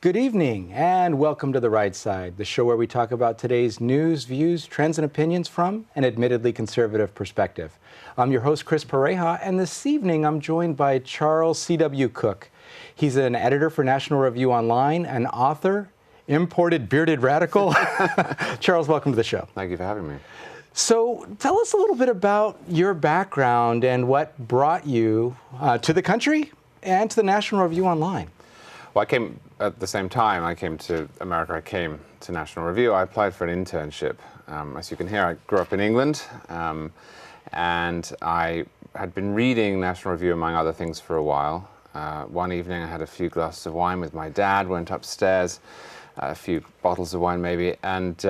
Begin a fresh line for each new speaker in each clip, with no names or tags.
Good evening and welcome to The Right Side, the show where we talk about today's news, views, trends, and opinions from an admittedly conservative perspective. I'm your host, Chris Pareja, and this evening I'm joined by Charles C.W. Cooke. He's an editor for National Review Online, an author, imported bearded radical. Charles, welcome to the show.
Thank you for having me.
So tell us a little bit about your background and what brought you to the country and to the National Review Online.
Well, I came at the same time. I came to America. I came to National Review. I applied for an internship. As you can hear, I grew up in England, and I had been reading National Review, among other things, for a while. One evening, I had a few glasses of wine with my dad, went upstairs, a few bottles of wine maybe, and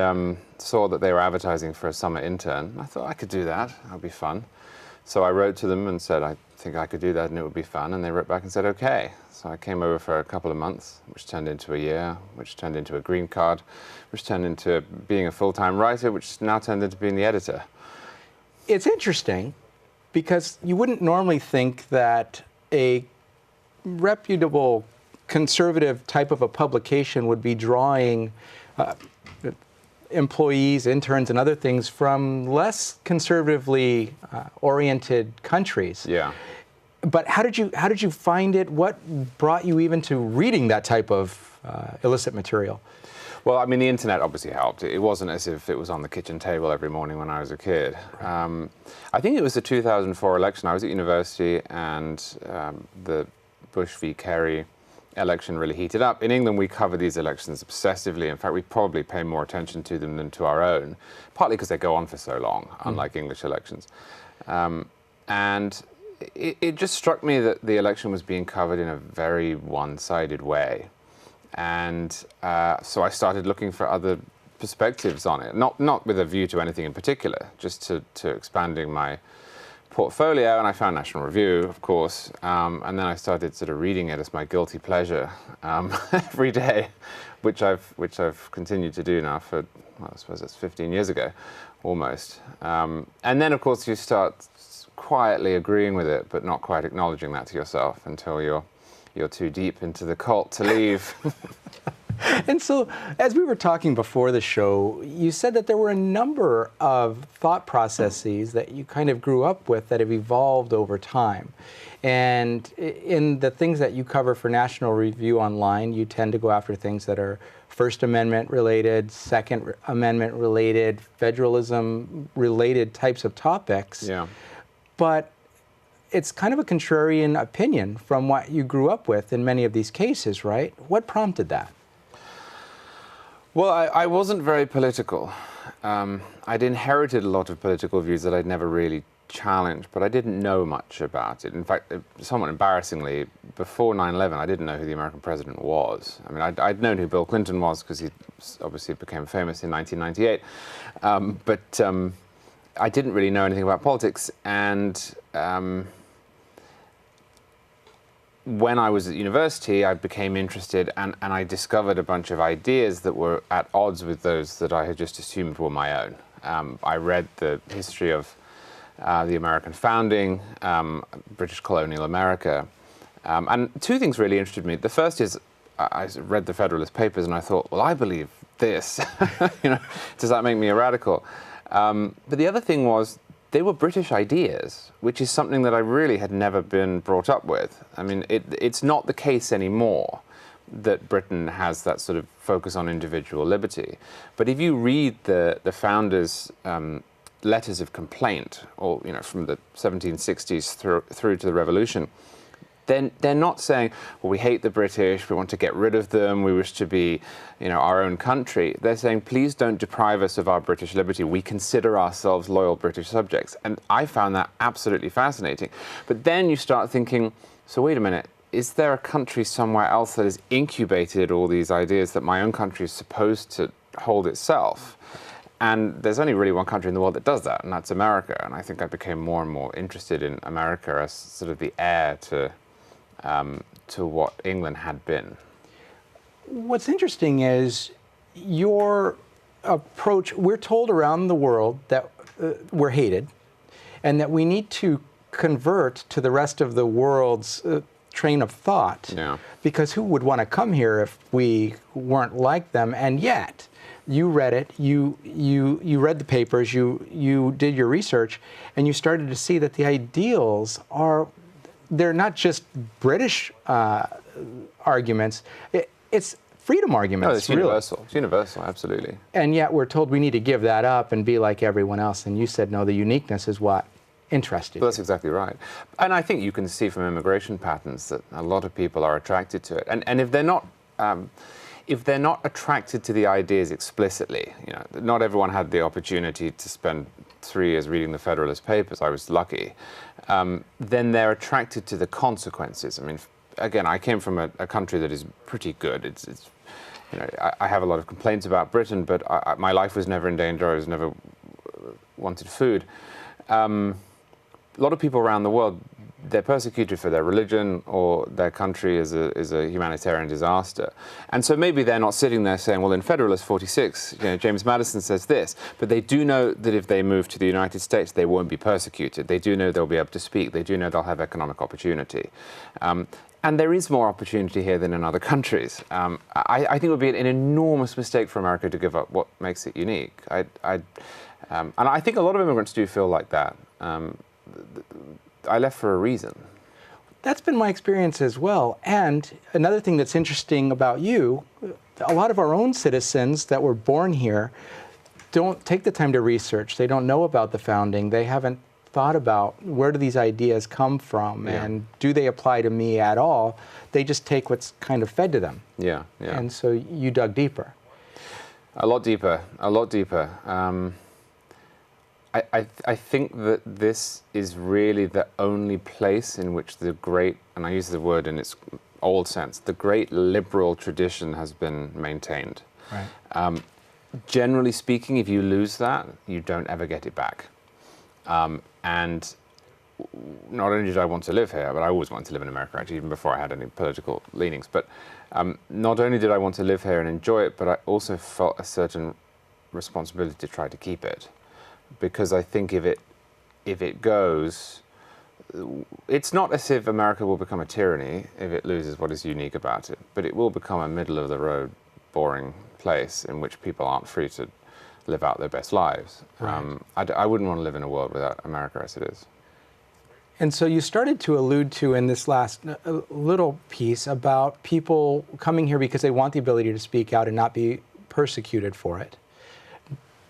saw that they were advertising for a summer intern. I thought I could do that. That would be fun. So I wrote to them and said, I think I could do that and it would be fun. And they wrote back and said, okay. So I came over for a couple of months, which turned into a year, which turned into a green card, which turned into being a full-time writer, which now turned into being the editor.
It's interesting because you wouldn't normally think that a reputable conservative type of a publication would be drawing employees, interns, and other things from less conservatively oriented countries.
Yeah.
But how did you find it? What brought you even to reading that type of illicit material?
Well, I mean, the internet obviously helped. It wasn't as if it was on the kitchen table every morning when I was a kid. I think it was the 2004 election. I was at university, and the Bush v. Kerry election really heated up. In England, we cover these elections obsessively. In fact, we probably pay more attention to them than to our own, partly because they go on for so long, unlike English elections. And it just struck me that the election was being covered in a very one-sided way. And so I started looking for other perspectives on it, not with a view to anything in particular, just to expanding my portfolio. And I found National Review, of course, and then I started sort of reading it as my guilty pleasure every day, which I've continued to do now for, well, I suppose that's 15 years ago, almost. And then, of course, you start quietly agreeing with it, but not quite acknowledging that to yourself until you're too deep into the cult to leave.
And so, as we were talking before the show, you said that there were a number of thought processes that you kind of grew up with that have evolved over time. And in the things that you cover for National Review Online, you tend to go after things that are First Amendment related, Second Amendment related, federalism related types of topics.
Yeah.
But it's kind of a contrarian opinion from what you grew up with in many of these cases, right? What prompted that?
Well, I wasn't very political. I'd inherited a lot of political views that I'd never really challenged, but I didn't know much about it. In fact, somewhat embarrassingly, before 9/11, I didn't know who the American president was. I mean, I'd known who Bill Clinton was because he obviously became famous in 1998, but I didn't really know anything about politics. And when I was at university, I became interested, and I discovered a bunch of ideas that were at odds with those that I had just assumed were my own. I read the history of the American founding, British colonial America, and two things really interested me. The first is I read the Federalist Papers, and I thought, well, I believe this. Does that make me a radical? But the other thing was, they were British ideas, which is something that I really had never been brought up with. I mean, it's not the case anymore that Britain has that sort of focus on individual liberty. But if you read the founders' letters of complaint, or from the 1760s through to the Revolution, then they're not saying, well, we hate the British, we want to get rid of them, we wish to be, our own country. They're saying, please don't deprive us of our British liberty. We consider ourselves loyal British subjects. And I found that absolutely fascinating. But then you start thinking, so wait a minute, is there a country somewhere else that has incubated all these ideas that my own country is supposed to hold itself? And there's only really one country in the world that does that, and that's America. And I think I became more and more interested in America as sort of the heir to what England had been.
What's interesting is your approach. We're told around the world that we're hated and that we need to convert to the rest of the world's train of thought.
Yeah.
Because who would want to come here if we weren't like them? And yet, you read it, you read the papers, you did your research, and you started to see that the ideals they're not just British arguments, it's freedom arguments.
No, it's universal. It's universal, absolutely.
And yet we're told we need to give that up and be like everyone else. And you said, no, the uniqueness is what interested
Well, that's exactly right. And I think you can see from immigration patterns that a lot of people are attracted to it. And if they're not attracted to the ideas explicitly, you know, not everyone had the opportunity to spend 3 years reading the Federalist Papers. I was lucky. Then they're attracted to the consequences. I mean, again, I came from a country that is pretty good. It's you know, I have a lot of complaints about Britain, but my life was never in danger. I was never wanted food. A lot of people around the world, they're persecuted for their religion or their country is a humanitarian disaster. And so maybe they're not sitting there saying, well, in Federalist 46, you know, James Madison says this, but they do know that if they move to the United States, they won't be persecuted. They do know they'll be able to speak. They do know they'll have economic opportunity. And there is more opportunity here than in other countries. I think it would be an enormous mistake for America to give up what makes it unique. And I think a lot of immigrants do feel like that. I left for a reason.
That's been my experience as well. And another thing that's interesting about you, a lot of our own citizens that were born here don't take the time to research. They don't know about the founding. They haven't thought about where do these ideas come from and do they apply to me at all. They just take what's kind of fed to them.
Yeah, yeah.
And so you dug deeper.
A lot deeper, a lot deeper. I think that this is really the only place in which the great, and I use the word in its old sense, the great liberal tradition has been maintained.
Right.
Generally speaking, if you lose that, you don't ever get it back. And not only did I want to live here, but I always wanted to live in America, actually, even before I had any political leanings. But not only did I want to live here and enjoy it, but I also felt a certain responsibility to try to keep it. Because I think if it goes, it's not as if America will become a tyranny if it loses what is unique about it, but it will become a middle-of-the-road, boring place in which people aren't free to live out their best lives.
Right.
I wouldn't want to live in a world without America as it is.
And so you started to allude to in this last little piece about people coming here because they want the ability to speak out and not be persecuted for it.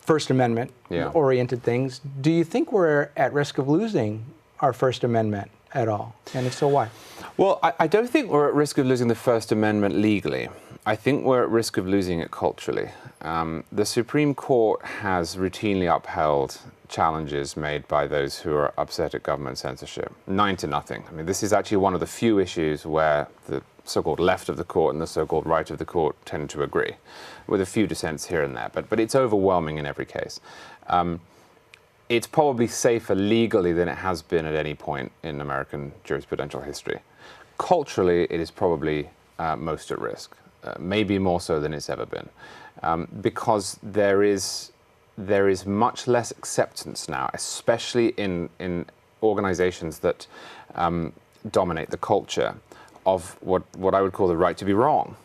First Amendment oriented things. Do you think we're at risk of losing our First Amendment at all? And if so, why?
Well, I don't think we're at risk of losing the First Amendment legally. I think we're at risk of losing it culturally. The Supreme Court has routinely upheld challenges made by those who are upset at government censorship, 9-0. I mean, this is actually one of the few issues where the so-called left of the court and the so-called right of the court tend to agree, with a few dissents here and there, but it's overwhelming in every case. It's probably safer legally than it has been at any point in American jurisprudential history. Culturally, it is probably most at risk, maybe more so than it's ever been, because there is much less acceptance now, especially in organizations that dominate the culture, of what I would call the right to be wrong.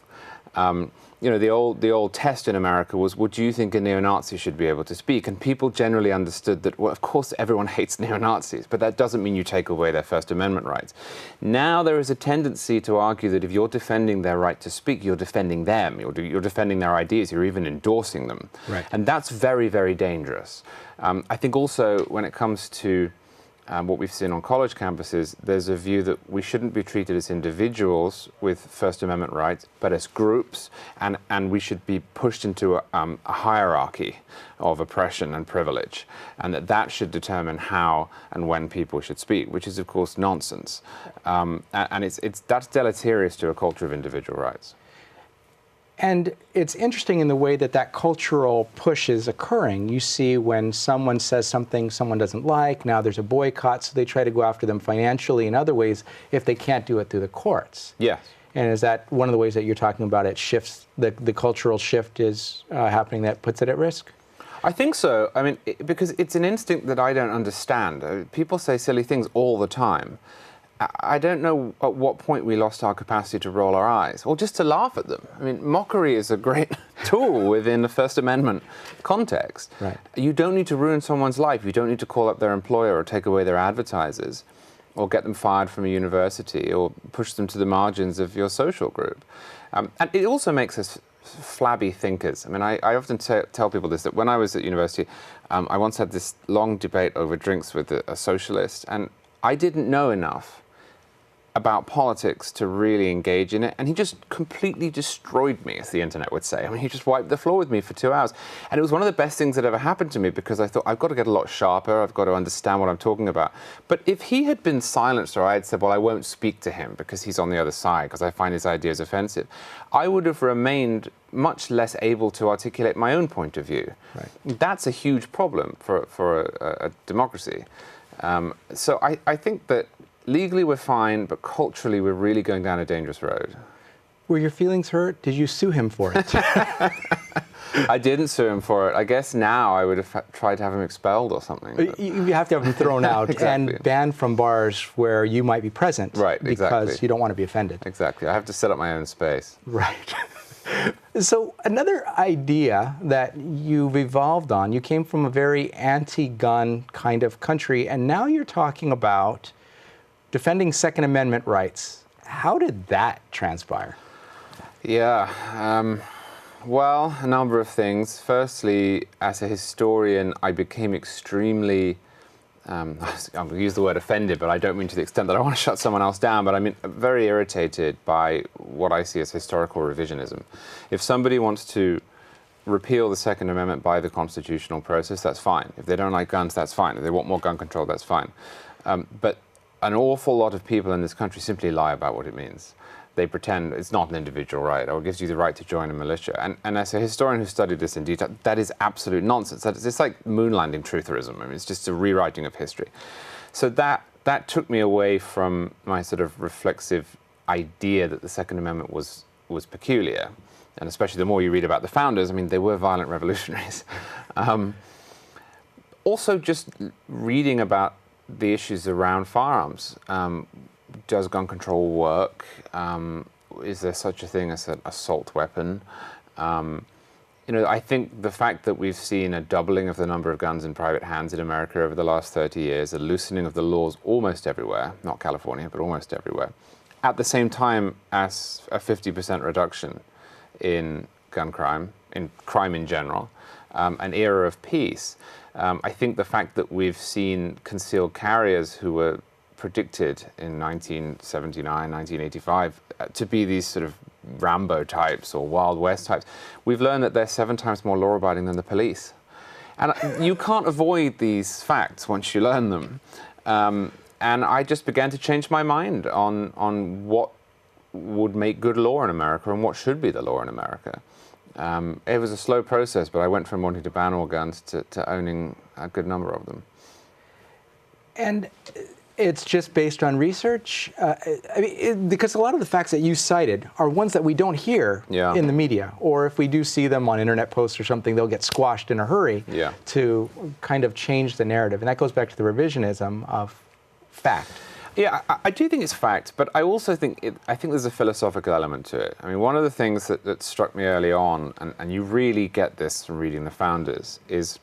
You know, the old test in America was, would you think a neo-Nazi should be able to speak? And people generally understood that, well, of course everyone hates neo-Nazis, but that doesn't mean you take away their First Amendment rights. Now there is a tendency to argue that if you're defending their right to speak, you're defending them, you're defending their ideas, you're even endorsing them.
Right.
And that's very, very dangerous. I think also when it comes to what we've seen on college campuses, there's a view that we shouldn't be treated as individuals with First Amendment rights, but as groups, and we should be pushed into a hierarchy of oppression and privilege, and that should determine how and when people should speak, which is, of course, nonsense. And that's deleterious to a culture of individual rights.
And it's interesting in the way that cultural push is occurring. You see when someone says something someone doesn't like, now there's a boycott, so they try to go after them financially in other ways if they can't do it through the courts.
Yes.
And is that one of the ways that you're talking about it shifts, the cultural shift is happening that puts it at risk?
I think so. I mean, because it's an instinct that I don't understand. People say silly things all the time. I don't know at what point we lost our capacity to roll our eyes or just to laugh at them. I mean, mockery is a great tool within the First Amendment context.
Right.
You don't need to ruin someone's life. You don't need to call up their employer or take away their advertisers or get them fired from a university or push them to the margins of your social group. And it also makes us flabby thinkers. I mean, I often tell people this, that when I was at university, I once had this long debate over drinks with a socialist, and I didn't know enough about politics to really engage in it, and he just completely destroyed me, as the internet would say. I mean, he just wiped the floor with me for 2 hours, and it was one of the best things that ever happened to me, because I thought, I've got to get a lot sharper, I've got to understand what I'm talking about. But if he had been silenced, or I had said, well, I won't speak to him because he's on the other side, because I find his ideas offensive, I would have remained much less able to articulate my own point of view. Right. That's a huge problem for a democracy. So I think that legally we're fine, but culturally we're really going down a dangerous road.
Were your feelings hurt? Did you sue him for it?
I didn't sue him for it. I guess now I would have tried to have him expelled or something.
You have to have him thrown out exactly. And banned from bars where you might be present.
Right, exactly.
Because you don't want to be offended.
Exactly. I have to set up my own space.
Right. So another idea that you've evolved on, you came from a very anti-gun kind of country, and now you're talking about defending Second Amendment rights. How did that transpire?
Yeah, well, a number of things. Firstly, as a historian, I became extremely, I'm going to use the word offended, but I don't mean to the extent that I want to shut someone else down, but I mean very irritated by what I see as historical revisionism. If somebody wants to repeal the Second Amendment by the constitutional process, that's fine. If they don't like guns, that's fine. If they want more gun control, that's fine. But an awful lot of people in this country simply lie about what it means. They pretend it's not an individual right, or it gives you the right to join a militia. And as a historian who studied this in detail, that is absolute nonsense. It's like moon landing trutherism. I mean, it's just a rewriting of history. So that took me away from my sort of reflexive idea that the Second Amendment was peculiar. And especially the more you read about the founders, I mean, they were violent revolutionaries. Also, just reading about the issues around firearms. Does gun control work? Is there such a thing as an assault weapon? I think the fact that we've seen a doubling of the number of guns in private hands in America over the last 30 years, a loosening of the laws almost everywhere, not California, but almost everywhere, at the same time as a 50% reduction in gun crime, in crime in general, an era of peace. I think the fact that we've seen concealed carriers who were predicted in 1979, 1985 to be these sort of Rambo types or Wild West types, we've learned that they're 7 times more law-abiding than the police. And you can't avoid these facts once you learn them. And I just began to change my mind on what would make good law in America and what should be the law in America. It was a slow process, but I went from wanting to ban all guns to owning a good number of them.
And it's just based on research? Because a lot of the facts that you cited are ones that we don't hear in the media. Or if we do see them on internet posts or something, they'll get squashed in a hurry to kind of change the narrative. And that goes back to the revisionism of fact.
Yeah, I do think it's fact, but I also think there's a philosophical element to it. I mean, one of the things that struck me early on, and you really get this from reading the founders, is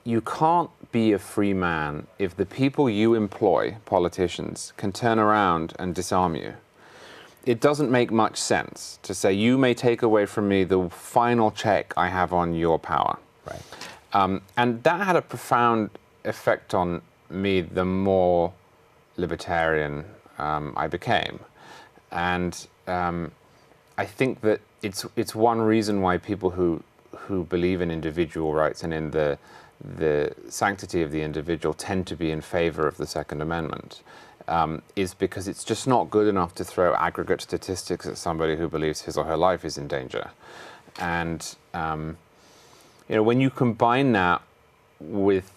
you can't be a free man if the people you employ, politicians, can turn around and disarm you. It doesn't make much sense to say, you may take away from me the final check I have on your power. Right. And that had a profound effect on me the more libertarian I became. And I think that it's one reason why people who believe in individual rights and in the sanctity of the individual tend to be in favor of the Second Amendment, is because it's just not good enough to throw aggregate statistics at somebody who believes his or her life is in danger. And when you combine that with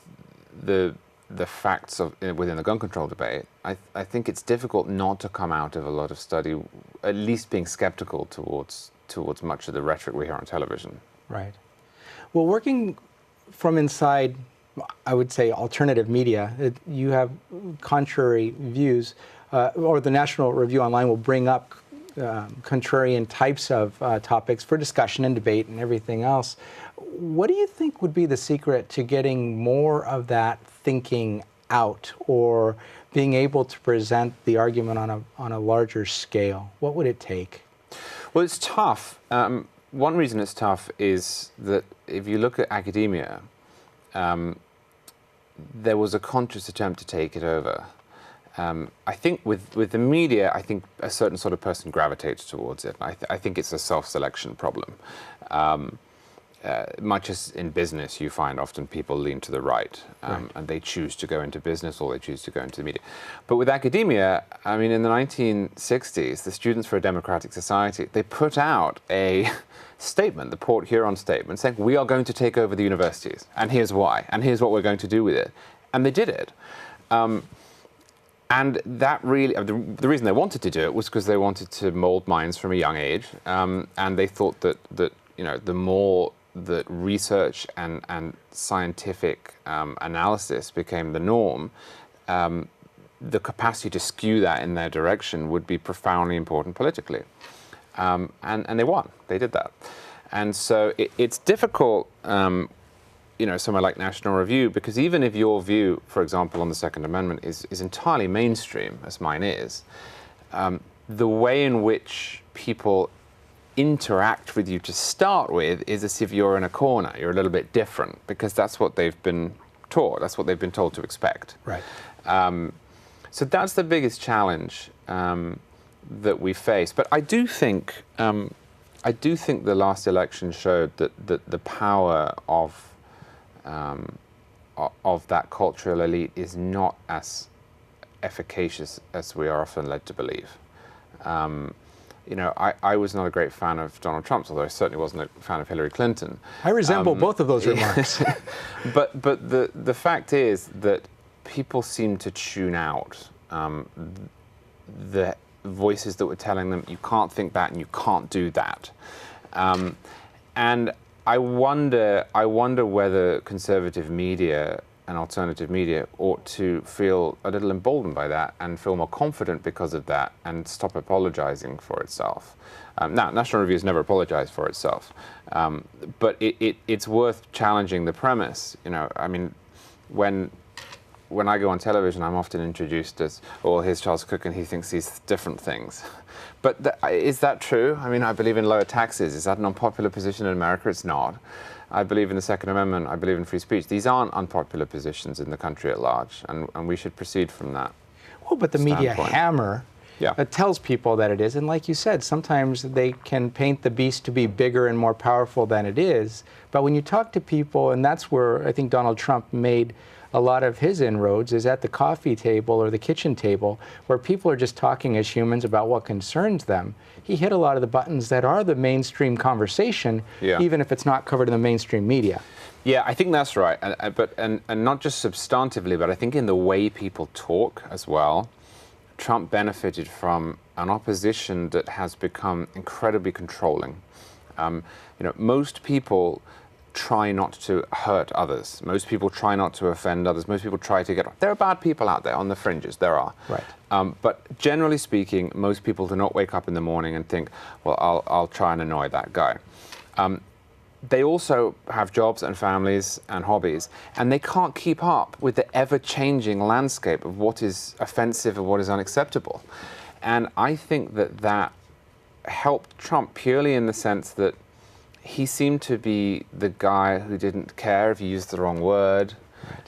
the facts within the gun control debate, I think it's difficult not to come out of a lot of study at least being skeptical towards much of the rhetoric we hear on television.
Right. Well, working from inside, I would say, alternative media, you have contrary views. or the National Review Online will bring up contrarian types of topics for discussion and debate and everything else. What do you think would be the secret to getting more of that thinking out, or being able to present the argument on a larger scale? What would it take?
Well, it's tough. One reason it's tough is that if you look at academia, there was a conscious attempt to take it over. I think with the media, I think a certain sort of person gravitates towards it. I think it's a self-selection problem. Much as in business, you find often people lean to the right, and they choose to go into business or they choose to go into the media. But with academia, I mean, in the 1960s, the Students for a Democratic Society, they put out a statement, the Port Huron statement, saying, we are going to take over the universities, and here's why, and here's what we're going to do with it. And they did it. And that really, the reason they wanted to do it was because they wanted to mold minds from a young age, and they thought that you know, the more that research and scientific analysis became the norm, the capacity to skew that in their direction would be profoundly important politically. And they won. They did that. And so it's difficult, you know, somewhere like National Review, because even if your view, for example, on the Second Amendment is entirely mainstream, as mine is, the way in which people interact with you to start with is as if you're in a corner. You're a little bit different, because that's what they've been taught. That's what they've been told to expect.
Right.
So that's the biggest challenge that we face. But I do think the last election showed that the power of that cultural elite is not as efficacious as we are often led to believe. You know, I was not a great fan of Donald Trump, although I certainly wasn't a fan of Hillary Clinton.
I resemble both of those remarks.
But the fact is that people seem to tune out the voices that were telling them, you can't think that and you can't do that. And I wonder whether conservative media and alternative media ought to feel a little emboldened by that and feel more confident because of that and stop apologizing for itself. Now, National Review has never apologized for itself, but it's worth challenging the premise. You know, I mean, when I go on television, I'm often introduced as, oh, here's Charles Cooke and he thinks these different things. But is that true? I mean, I believe in lower taxes. Is that an unpopular position in America? It's not. I believe in the Second Amendment. I believe in free speech. These aren't unpopular positions in the country at large, and we should proceed from that.
Well, but the media hammer tells people that it is. And like you said, sometimes they can paint the beast to be bigger and more powerful than it is. But when you talk to people, and that's where I think Donald Trump made a lot of his inroads, is at the coffee table or the kitchen table, where people are just talking as humans about what concerns them. He hit a lot of the buttons that are the mainstream conversation, even if it's not covered in the mainstream media.
Yeah, I think that's right. And not just substantively, but I think in the way people talk as well. Trump benefited from an opposition that has become incredibly controlling. You know, most people try not to hurt others. Most people try not to offend others. Most people try to get... There are bad people out there on the fringes. There are.
Right.
But generally speaking, most people do not wake up in the morning and think, well, I'll try and annoy that guy. They also have jobs and families and hobbies, and they can't keep up with the ever-changing landscape of what is offensive and what is unacceptable. And I think that helped Trump purely in the sense that he seemed to be the guy who didn't care if you used the wrong word.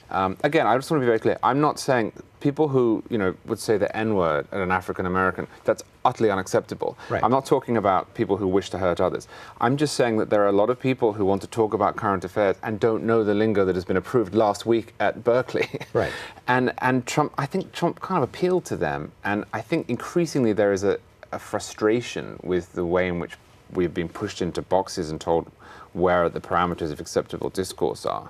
Right. Again, I just want to be very clear. I'm not saying people who, you know, would say the N-word at an African American, that's utterly unacceptable.
Right.
I'm not talking about people who wish to hurt others. I'm just saying that there are a lot of people who want to talk about current affairs and don't know the lingo that has been approved last week at Berkeley.
Right.
And Trump, I think Trump kind of appealed to them. And I think increasingly there is a frustration with the way in which we've been pushed into boxes and told where the parameters of acceptable discourse are.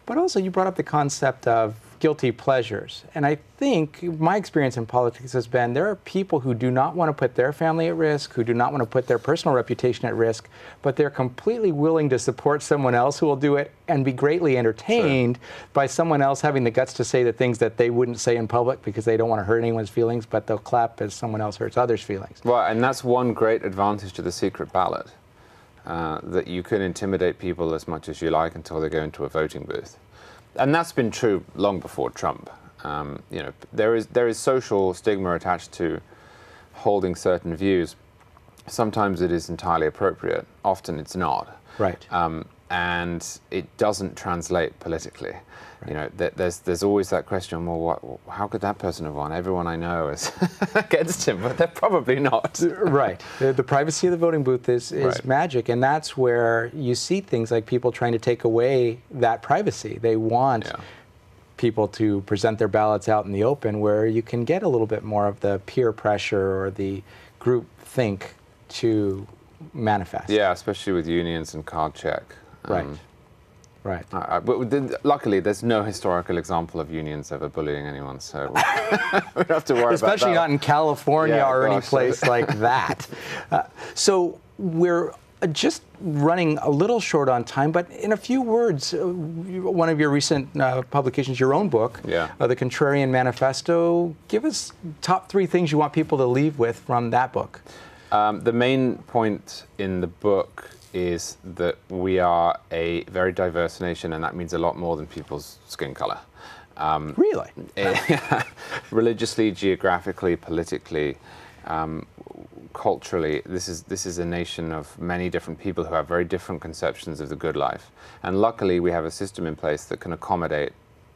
But also you brought up the concept of guilty pleasures. And I think my experience in politics has been there are people who do not want to put their family at risk, who do not want to put their personal reputation at risk, but they're completely willing to support someone else who will do it and be greatly entertained by someone else having the guts to say the things that they wouldn't say in public because they don't want to hurt anyone's feelings, but they'll clap as someone else hurts others' feelings.
Well, and that's one great advantage to the secret ballot, that you can intimidate people as much as you like until they go into a voting booth. And that's been true long before Trump. There is social stigma attached to holding certain views. Sometimes it is entirely appropriate. Often it's not.
Right.
And it doesn't translate politically. Right. There's always that question. Well, how could that person have won? Everyone I know is against him, but they're probably not.
Right. The privacy of the voting booth is right. Magic, and that's where you see things like people trying to take away that privacy. They want people to present their ballots out in the open, where you can get a little bit more of the peer pressure or the group think to manifest.
Yeah, especially with unions and card check.
Right. Right.
But luckily, there's no historical example of unions ever bullying anyone, so we don't have to worry
Especially
about that.
not in California or any place like that. So we're just running a little short on time, but in a few words, one of your recent publications, your own book, The Contrarian Manifesto, give us top 3 things you want people to leave with from that book.
The main point in the book is that we are a very diverse nation, and that means a lot more than people's skin color.
Really?
Religiously, geographically, politically, culturally, this is a nation of many different people who have very different conceptions of the good life. And luckily, we have a system in place that can accommodate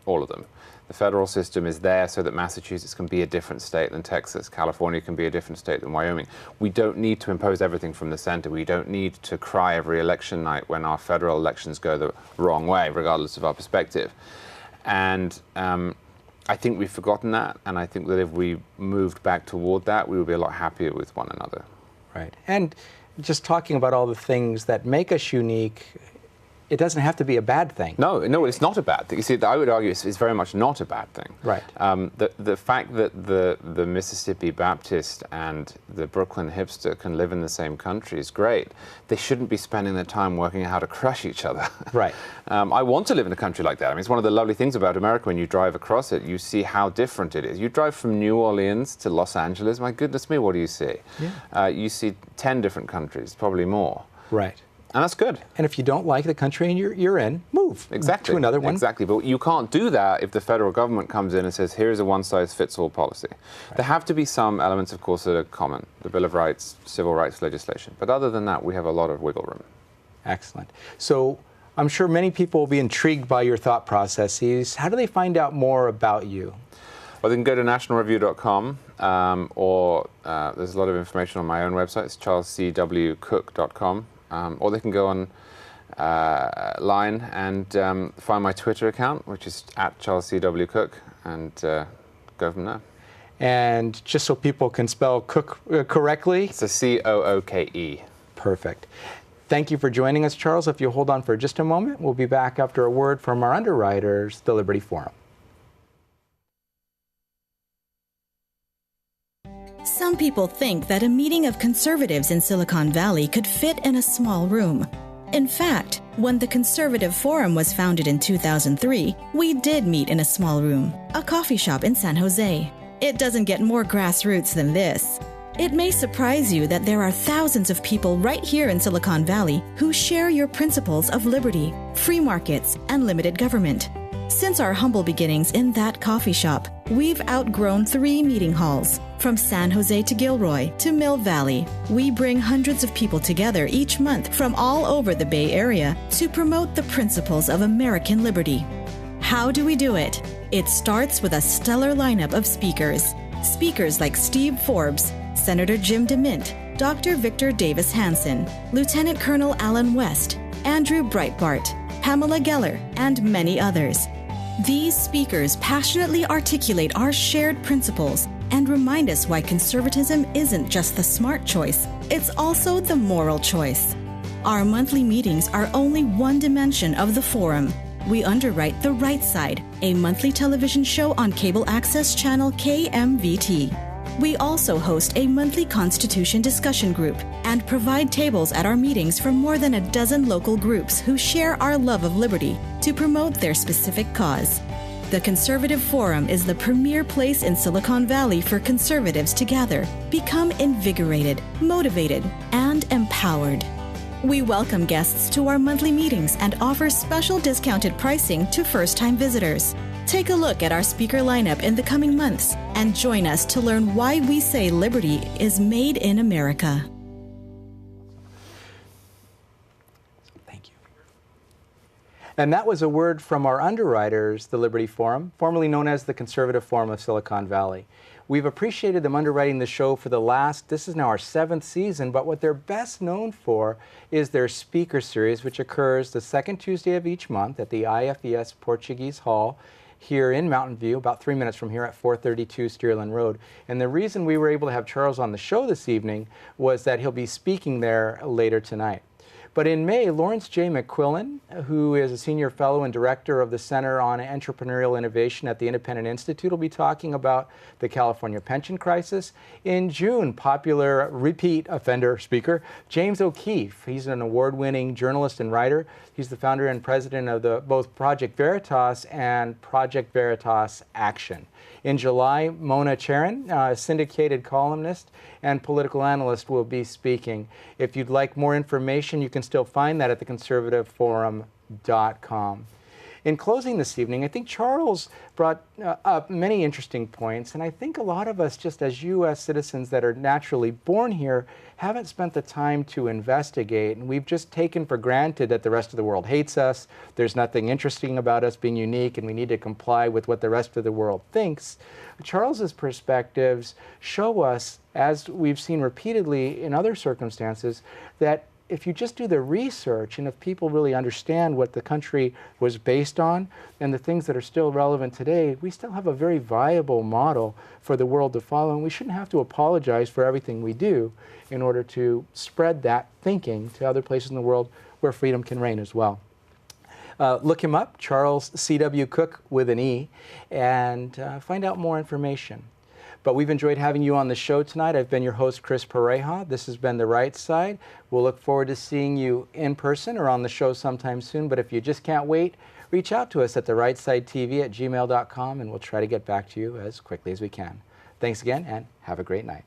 all of them. The federal system is there so that Massachusetts can be a different state than Texas. California can be a different state than Wyoming. We don't need to impose everything from the center. We don't need to cry every election night when our federal elections go the wrong way, regardless of our perspective. And I think we've forgotten that, and I think that if we moved back toward that, we would be a lot happier with one another.
Right. And just talking about all the things that make us unique, it doesn't have to be a bad thing.
No, it's not a bad thing. You see, I would argue it's very much not a bad thing.
Right.
The fact that the Mississippi Baptist and the Brooklyn hipster can live in the same country is great. They shouldn't be spending their time working out how to crush each other.
Right.
I want to live in a country like that. I mean, it's one of the lovely things about America. When you drive across it, you see how different it is. You drive from New Orleans to Los Angeles, my goodness me, what do you see? Yeah. You see 10 different countries, probably more.
Right.
And that's good.
And if you don't like the country you're in, move
exactly
to another one.
Exactly. But you can't do that if the federal government comes in and says, here's a one-size-fits-all policy. Right. There have to be some elements, of course, that are common. The Bill of Rights, civil rights legislation. But other than that, we have a lot of wiggle room. Excellent.
So I'm sure many people will be intrigued by your thought processes. How do they find out more about you?
Well, they can go to nationalreview.com, or there's a lot of information on my own website. It's charlescwcooke.com. Or they can go on line and find my Twitter account, which is @CharlesCWCooke, and go from there.
And just so people can spell Cooke correctly?
It's a C-O-O-K-E.
Perfect. Thank you for joining us, Charles. If you'll hold on for just a moment, we'll be back after a word from our underwriters, the Liberty Forum.
Some people think that a meeting of conservatives in Silicon Valley could fit in a small room. In fact, when the Conservative Forum was founded in 2003, we did meet in a small room, a coffee shop in San Jose. It doesn't get more grassroots than this. It may surprise you that there are thousands of people right here in Silicon Valley who share your principles of liberty, free markets, and limited government. Since our humble beginnings in that coffee shop, we've outgrown 3 meeting halls. From San Jose to Gilroy to Mill Valley, we bring hundreds of people together each month from all over the Bay Area to promote the principles of American liberty. How do we do it? It starts with a stellar lineup of speakers. Speakers like Steve Forbes, Senator Jim DeMint, Dr. Victor Davis Hanson, Lieutenant Colonel Alan West, Andrew Breitbart, Pamela Geller, and many others. These speakers passionately articulate our shared principles and remind us why conservatism isn't just the smart choice, it's also the moral choice. Our monthly meetings are only one dimension of the forum. we underwrite The Right Side, a monthly television show on cable access channel KMVT. We also host a monthly Constitution discussion group and provide tables at our meetings for more than a dozen local groups who share our love of liberty to promote their specific cause. The Conservative Forum is the premier place in Silicon Valley for conservatives to gather, become invigorated, motivated, and empowered. We welcome guests to our monthly meetings and offer special discounted pricing to first-time visitors. Take a look at our speaker lineup in the coming months and join us to learn why we say liberty is made in America.
Thank you. And that was a word from our underwriters, the Liberty Forum, formerly known as the Conservative Forum of Silicon Valley. We've appreciated them underwriting the show for this is now our 7th season, but what they're best known for is their speaker series, which occurs the second Tuesday of each month at the IFES Portuguese Hall here in Mountain View, about 3 minutes from here at 432 Steerland Road. And the reason we were able to have Charles on the show this evening was that he'll be speaking there later tonight. But in May, Lawrence J. McQuillan, who is a senior fellow and director of the Center on Entrepreneurial Innovation at the Independent Institute, will be talking about the California pension crisis. In June, popular repeat offender speaker James O'Keefe. He's an award-winning journalist and writer. He's the founder and president of both Project Veritas and Project Veritas Action. In July, Mona Charen, a syndicated columnist and political analyst, will be speaking. If you'd like more information, you can still find that at theconservativeforum.com. In closing this evening, I think Charles brought up many interesting points, and I think a lot of us, just as U.S. citizens that are naturally born here, haven't spent the time to investigate, and we've just taken for granted that the rest of the world hates us, there's nothing interesting about us being unique, and we need to comply with what the rest of the world thinks. Charles's perspectives show us, as we've seen repeatedly in other circumstances, that if you just do the research and if people really understand what the country was based on and the things that are still relevant today, we still have a very viable model for the world to follow, and we shouldn't have to apologize for everything we do in order to spread that thinking to other places in the world where freedom can reign as well. Look him up, Charles C.W. Cooke with an E, and find out more information. But we've enjoyed having you on the show tonight. I've been your host, Chris Pareja. This has been The Right Side. We'll look forward to seeing you in person or on the show sometime soon. But if you just can't wait, reach out to us at therightsidetv@gmail.com, and we'll try to get back to you as quickly as we can. Thanks again, and have a great night.